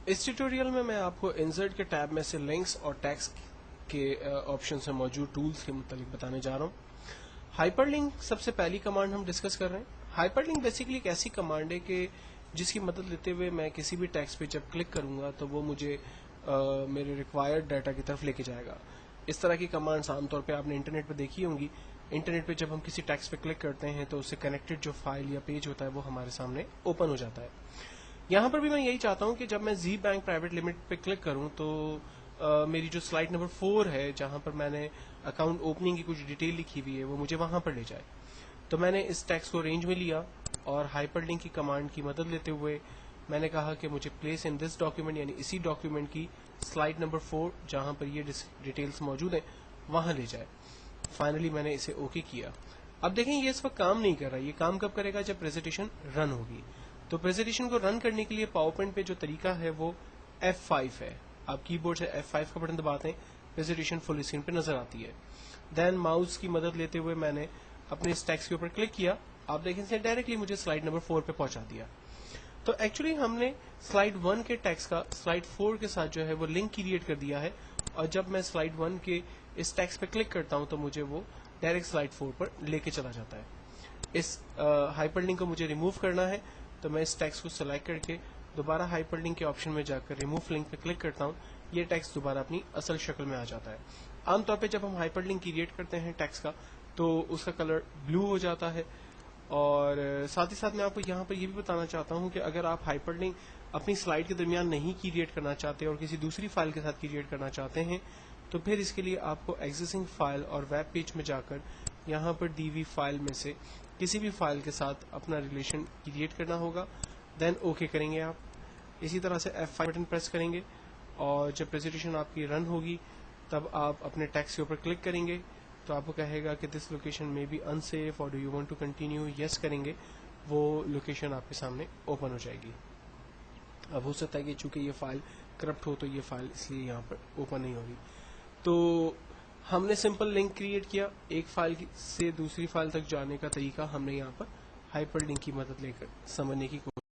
اس tutorial में मैं आपको इंसर्ट के टैब में से लिंक्स और टैग्स के ऑप्शन से मौजूद टूल्स के मुतालिक बताने जा रहा हूँ। हाइपरलिंक सबसे पहली कमांड हम डिस्कस कर रहे हैं। हाइपरलिंक बेसिकली एक ऐसी कमांड है कि जिसकी मदद लेते हुए मैं किसी भी टेक्स्ट पे जब क्लिक करूंगा तो वो मुझे मेरे रिक्वायर्ड डाटा की तरफ लेके जाएगा। इस तरह की कमांड्स आमतौर पे आपने इंटरनेट पे देखी होंगी। इंटरनेट पे जब हम किसी टेक्स्ट पे क्लिक करते हैं तो उससे कनेक्टेड जो फाइल या पेज होता है वो हमारे सामने ओपन हो जाता है। यहाँ पर भी मैं यही चाहता हूँ कि जब मैं जी बैंक प्राइवेट लिमिट पे क्लिक करूँ तो मेरी जो स्लाइड नंबर 4 है जहाँ पर मैंने अकाउंट ओपनिंग की कुछ डिटेल लिखी हुई है वो मुझे वहां पर ले जाए। तो मैंने इस टेक्स्ट को रेंज में लिया और हाइपरलिंक की कमांड की मदद लेते हुए मैंने कहा कि मुझे प्लेस इन दिस डॉक्यूमेंट यानी इसी डॉक्यूमेंट की स्लाइड नंबर 4 जहां पर ये डिटेल्स मौजूद हैं वहां ले जाए। फाइनली मैंने इसे ओके किया। अब देखें ये इस वक्त काम नहीं कर रहा। ये काम कब करेगा? जब प्रेजेंटेशन रन होगी। तो प्रेजेंटेशन को रन करने के लिए पावर पॉइंट पे जो तरीका है वो F5 है। आप कीबोर्ड से F5 का बटन दबाते हैं, प्रेजेंटेशन फुल स्क्रीन पे नजर आती है। देन माउस की मदद लेते हुए मैंने अपने इस टेक्स्ट के ऊपर क्लिक किया। आप देखें डायरेक्टली मुझे स्लाइड नंबर 4 पे पहुंचा दिया। तो एक्चुअली हमने स्लाइड 1 के टेक्स्ट का स्लाइड 4 के साथ जो है वो लिंक क्रिएट कर दिया है और जब मैं स्लाइड 1 के इस टेक्स्ट पे क्लिक करता हूं तो मुझे वो डायरेक्ट स्लाइड 4 पर लेके चला जाता है। इस हाइपरलिंक को मुझे रिमूव करना है तो मैं इस टेक्स्ट को सिलेक्ट करके दोबारा हाइपरलिंक के ऑप्शन में जाकर रिमूव लिंक पे क्लिक करता हूँ। ये टेक्स्ट दोबारा अपनी असल शक्ल में आ जाता है। आमतौर पे जब हम हाइपरलिंक क्रिएट करते हैं टेक्स्ट का तो उसका कलर ब्लू हो जाता है। और साथ ही साथ मैं आपको यहाँ पर यह भी बताना चाहता हूँ कि अगर आप हाइपरलिंक अपनी स्लाइड के दरमियान नहीं क्रिएट करना चाहते और किसी दूसरी फाइल के साथ क्रिएट करना चाहते हैं तो फिर इसके लिए आपको एग्जिस्टिंग फाइल और वेब पेज में जाकर यहाँ पर दी हुई फाइल में से किसी भी फाइल के साथ अपना रिलेशन क्रिएट करना होगा। देन ओके करेंगे आप। इसी तरह से F5 बटन प्रेस करेंगे और जब प्रेजेंटेशन आपकी रन होगी तब आप अपने टेक्स्ट के ऊपर क्लिक करेंगे तो आपको कहेगा कि दिस लोकेशन में बी अनसेफ और do you want to continue. Yes करेंगे, वो लोकेशन आपके सामने ओपन हो जाएगी। अब हो सकता है कि चूंकि ये फाइल करप्ट हो तो ये फाइल इसलिए यहाँ पर ओपन नहीं होगी। तो हमने सिंपल लिंक क्रिएट किया। एक फाइल से दूसरी फाइल तक जाने का तरीका हमने यहाँ पर हाइपरलिंक की मदद लेकर समझने की कोशिश